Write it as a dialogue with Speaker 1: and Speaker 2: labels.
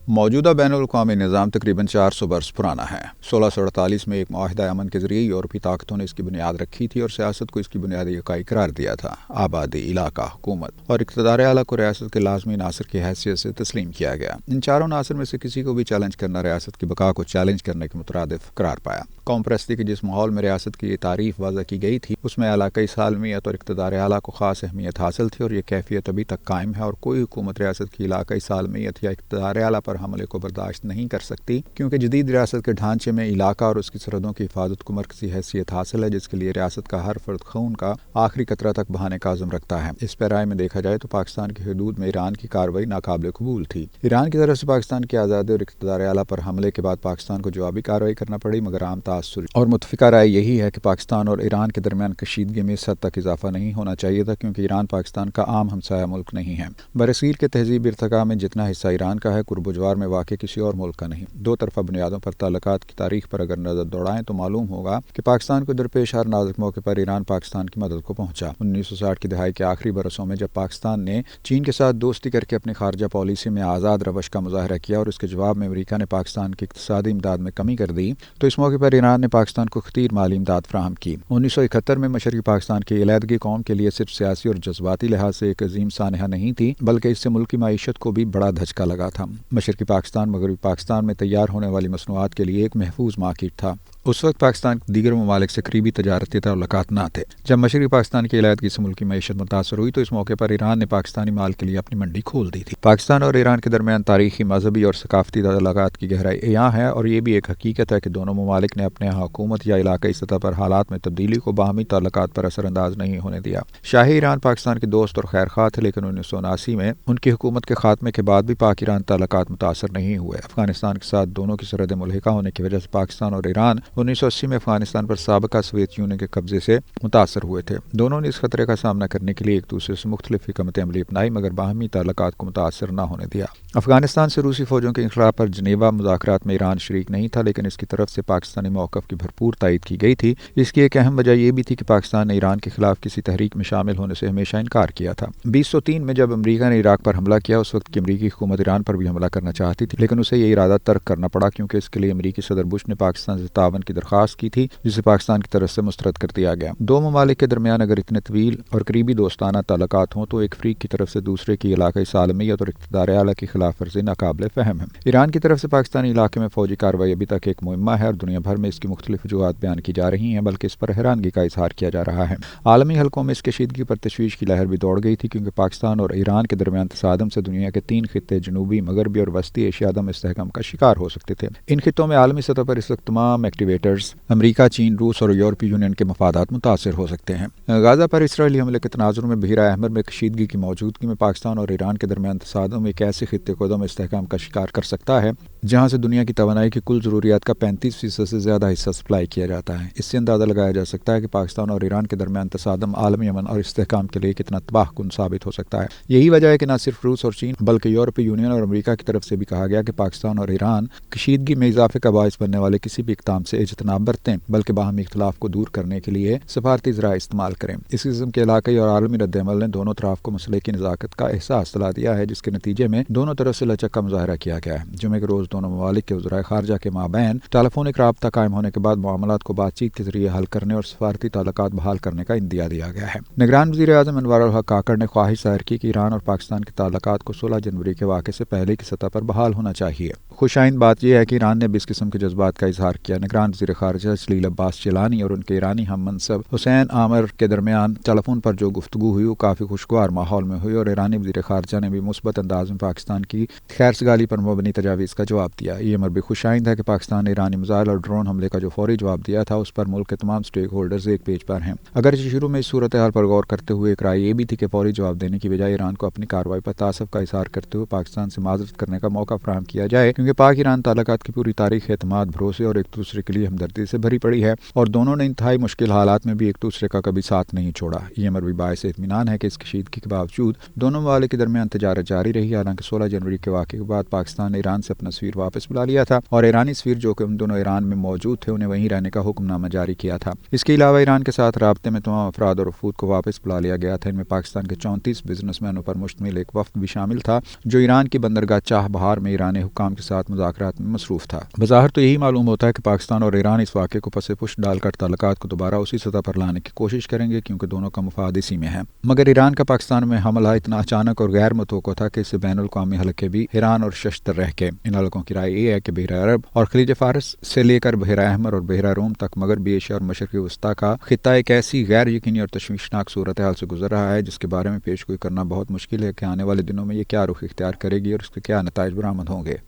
Speaker 1: موجودہ بین الاقوامی نظام تقریباً 400 برس پرانا ہے۔ 1648 میں ایک معاہدہ امن کے ذریعے یورپی طاقتوں نے اس کی بنیاد رکھی تھی اور سیاست کو اس کی بنیادی اکائی قرار دیا تھا۔ آبادی، علاقہ، حکومت اور اقتدار اعلیٰ کو ریاست کے لازمی عناصر کی حیثیت سے تسلیم کیا گیا۔ ان چاروں عناصر میں سے کسی کو بھی چیلنج کرنا ریاست کی بقا کو چیلنج کرنے کے مترادف قرار پایا۔ قوم پرستی کے جس ماحول میں ریاست کی یہ تعریف وضع کی گئی تھی، اس میں علاقائی سالمیت اور اقتدار اعلیٰ کو خاص اہمیت حاصل تھی، اور یہ کیفیت ابھی تک قائم ہے، اور کوئی حکومت ریاست کی علاقائی سالمیت یا اقتدار اعلیٰ پر حملے کو برداشت نہیں کر سکتی، کیونکہ جدید ریاست کے ڈھانچے میں علاقہ اور اس کی سرحدوں کی حفاظت کو مرکزی حیثیت حاصل ہے، جس کے لیے ریاست کا ہر فرد خون کا آخری قطرہ تک بہانے کا عزم رکھتا ہے۔ اس پیرائے میں دیکھا جائے تو پاکستان کی حدود میں ایران کی کارروائی ناقابل قبول تھی۔ ایران کی طرف سے پاکستان کی آزادی اور اقتدار اعلیٰ پر حملے کے بعد پاکستان کو جوابی کارروائی کرنا پڑی، مگر عام تاثر اور متفقہ رائے یہی ہے کہ پاکستان اور ایران کے درمیان کشیدگی میں اس حد تک اضافہ نہیں ہونا چاہیے تھا، کیونکہ ایران پاکستان کا عام ہمسایہ ملک نہیں ہے۔ برصغیر کے تہذیب ارتقاء میں جتنا حصہ ایران کا ہے، قرب و جوار میں واقع کسی اور ملک کا نہیں۔ دو طرفہ بنیادوں پر تعلقات کی تاریخ پر اگر نظر دوڑائیں تو معلوم ہوگا کہ پاکستان کو درپیش ہر نازک موقع پر ایران پاکستان کی مدد کو پہنچا۔ 1960 کی دہائی کے آخری برسوں میں جب پاکستان نے چین کے ساتھ دوستی کر کے اپنی خارجہ پالیسی میں آزاد روش کا مظاہرہ کیا اور اس کے جواب میں امریکہ نے پاکستان کی اقتصادی امداد میں کمی کر دی، تو اس موقع پر ایران نے پاکستان کو خطیر مالی امداد فراہم کی۔ 1971 میں مشرقی پاکستان کی علیحدگی قوم کے لیے صرف سیاسی اور جذباتی لحاظ سے ایک عظیم سانحہ نہیں تھی، بلکہ اس سے ملکی معیشت کو بھی بڑا دھچکا لگا تھا۔ مشرقی پاکستان مغربی پاکستان میں تیار ہونے والی مصنوعات کے لیے ایک محفوظ مارکیٹ تھا۔ اس وقت پاکستان دیگر ممالک سے قریبی تجارتی تعلقات نہ تھے۔ جب مشرقی پاکستان کی علیحدگی سے ملکی معیشت متاثر ہوئی تو اس موقع پر ایران نے پاکستانی مال کے لیے اپنی منڈی کھول دی تھی۔ پاکستان اور ایران کے درمیان تاریخی، مذہبی اور ثقافتی تعلقات کی گہرائی یہاں ہے، اور یہ بھی ایک حقیقت ہے کہ دونوں ممالک نے اپنے حکومت یا علاقائی سطح پر حالات میں تبدیلی کو باہمی تعلقات پر اثر انداز نہیں ہونے دیا۔ شاہی ایران پاکستان کے دوست اور خیر خواہ تھے، لیکن 1979 میں ان کی حکومت کے خاتمے کے بعد بھی پاک ایران تعلقات متاثر نہیں ہوئے۔ افغانستان کے ساتھ دونوں کی سرحدیں ملحقہ ہونے کی وجہ سے پاکستان اور ایران 1980 میں افغانستان پر سابقہ سوویت یونین کے قبضے سے متاثر ہوئے تھے۔ دونوں نے اس خطرے کا سامنا کرنے کے لیے ایک دوسرے سے مختلف حکمت عملی اپنائی، مگر باہمی تعلقات کو متاثر نہ ہونے دیا۔ افغانستان سے روسی فوجوں کے انخلاء پر جنیوا مذاکرات میں ایران شریک نہیں تھا، لیکن اس کی طرف سے پاکستانی موقف کی بھرپور تائید کی گئی تھی۔ اس کی ایک اہم وجہ یہ بھی تھی کہ پاکستان نے ایران کے خلاف کسی تحریک میں شامل ہونے سے ہمیشہ انکار کیا تھا۔ 2003 میں جب امریکہ نے عراق پر حملہ کیا، اس وقت کی امریکی حکومت ایران پر بھی حملہ کرنا چاہتی تھی، لیکن اسے یہ ارادہ ترک کرنا پڑا، کیونکہ اس کے لیے امریکی صدر بش نے پاکستان سے تعاون کی درخواست کی تھی، جسے پاکستان کی طرف سے مسترد کر دیا گیا۔ دو ممالک کے درمیان اگر اتنے طویل اور قریبی دوستانہ تعلقات ہوں تو ایک فریق کی طرف سے دوسرے کی علاقائی سالمیت اور اقتدار اعلیٰ کی خلاف ورزی ناقابل فہم ہے۔ ایران کی طرف سے پاکستانی علاقے میں فوجی کارروائی ابھی تک ایک معمہ ہے، اور دنیا بھر میں اس کی مختلف وجوہات بیان کی جا رہی ہیں، بلکہ اس پر حیرانگی کا اظہار کیا جا رہا ہے۔ عالمی حلقوں میں اس کشیدگی پر تشویش کی لہر بھی دوڑ گئی تھی، کیونکہ پاکستان اور ایران کے درمیان تصادم سے دنیا کے 3 خطے جنوبی، مغربی اور وسطی ایشیا عدم استحکام کا شکار ہو سکتے تھے۔ ان خطوں میں عالمی سطح پر اس وقت تمام ایکٹیویٹرز امریکہ، چین، روس اور یورپی یونین کے مفادات متاثر ہو سکتے ہیں۔ غزہ پر اسرائیلی حملے کے تناظر میں بحیرہ احمر میں کشیدگی کی موجودگی میں پاکستان اور ایران کے درمیان تصادم ایک ایسے خطے کو عدم استحکام کا شکار کر سکتا ہے جہاں سے دنیا کی توانائی کی کل ضروریات کا 35% سے زیادہ حصہ سپلائی کیا جاتا ہے۔ اس سے اندازہ لگایا جا سکتا ہے کہ پاکستان اور ایران کے درمیان تصادم عالمی امن اور استحکام کے لیے کتنا تباہ کن ثابت ہو سکتا ہے۔ یہی وجہ ہے کہ نہ صرف روس اور چین بلکہ یورپی یونین اور امریکہ کی طرف سے بھی کہا گیا کہ پاکستان اور ایران کشیدگی میں اضافے کا باعث بننے والے کسی بھی اقدام سے اجتناب برتیں، بلکہ باہمی اختلاف کو دور کرنے کے لیے سفارتی ذرائع استعمال کریں۔ اس قسم کے علاقائی اور عالمی رد عمل نے دونوں طرف کو مسئلے کی نزاکت کا احساس دلا دیا ہے، جس کے نتیجے میں دونوں طرف سے لچک کا مظاہرہ کیا گیا ہے۔ جمعے کے روز دونوں ممالک کے وزرائے خارجہ کے مابین ٹیلیفونک رابطہ قائم ہونے کے بعد معاملات کو بات چیت کے ذریعے حل کرنے اور سفارتی تعلقات بحال کرنے کا عندیہ دیا گیا ہے۔ نگران وزیر اعظم انوار الحق کاکڑ نے خواہش ظاہر کی کہ ایران اور پاکستان کے تعلقات کو 16 جنوری کے واقعے سے پہلے کی سطح پر بحال ہونا چاہیے۔ خوش آئند بات یہ ہے کہ ایران نے بھی اس قسم کے جذبات کا اظہار کیا۔ نگران وزیر خارجہ جلیل عباس چیلانی اور ان کے ایرانی ہم منصب حسین عامر کے درمیان ٹیلی فون پر جو گفتگو ہوئی وہ کافی خوشگوار ماحول میں ہوئی، اور ایرانی وزیر خارجہ نے بھی مثبت انداز میں پاکستان کی خیر سگالی پر مبنی تجاویز کا جواب دیا۔ یہ امر بھی خوش آئند ہے کہ پاکستان نے ایرانی میزائل اور ڈرون حملے کا جو فوری جواب دیا تھا، اس پر ملک کے تمام سٹیک ہولڈرز ایک پیج پر ہیں۔ اگرچہ شروع میں اس صورتحال پر غور کرتے ہوئے ایک رائے یہ بھی تھی کہ فوری جواب دینے کی بجائے ایران کو اپنی کارروائی پر تعصب کا اظہار کرتے ہوئے پاکستان سے معذرت کرنے کا موقع فراہم کیا جائے، کیونکہ پاک ایران تعلقات کی پوری تاریخ اعتماد، بھروسے اور ایک دوسرے کے لیے لیے ہمدردی سے بھری پڑی ہے اور دونوں نے انتہائی مشکل حالات میں بھی ایک دوسرے کا کبھی ساتھ نہیں چھوڑا۔ یہ امر بھی باعث اطمینان ہے کہ اس کشیدگی کے باوجود دونوں ممالک کے درمیان تجارت جاری رہی۔ حالانکہ 16 جنوری کے واقعے کے بعد پاکستان نے ایران سے اپنا سفیر واپس بلا لیا تھا اور ایرانی سفیر جو کہ ان دونوں ایران میں موجود تھے انہیں وہیں رہنے کا حکم نامہ جاری کیا تھا۔ اس کے علاوہ ایران کے ساتھ رابطے میں تمام افراد اور وفود کو واپس بلا لیا گیا تھا۔ ان میں پاکستان کے 34 بزنس مینوں پر مشتمل ایک وفد بھی شامل تھا جو ایران کی بندرگاہ چاہ بہار میں ایرانی حکام کے ساتھ مذاکرات میں مصروف تھا۔ بظاہر تو یہی معلوم ہوتا ہے کہ پاکستان اور ایران اس واقعے کو پس پش ڈال کر تعلقات کو دوبارہ اسی سطح پر لانے کی کوشش کریں گے کیونکہ دونوں کا مفاد اسی میں ہے۔ مگر ایران کا پاکستان میں حملہ اتنا اچانک اور غیر متوقع تھا کہ اس سے بین الاقوامی حلقے بھی حیران اور ششدر رہ گئے۔ ان حلقوں کی رائے یہ ہے کہ بحیرہ عرب اور خلیج فارس سے لے کر بحیرہ احمر اور بحیرہ روم تک مغربی ایشیا اور مشرقی وسطیٰ کا خطہ ایک ایسی غیر یقینی اور تشویشناک صورتحال سے گزر رہا ہے جس کے بارے میں پیش گوئی کرنا بہت مشکل ہے کہ آنے والے دنوں میں یہ کیا رخ اختیار کرے گی اور اس کے کیا نتائج برآمد ہوں گے۔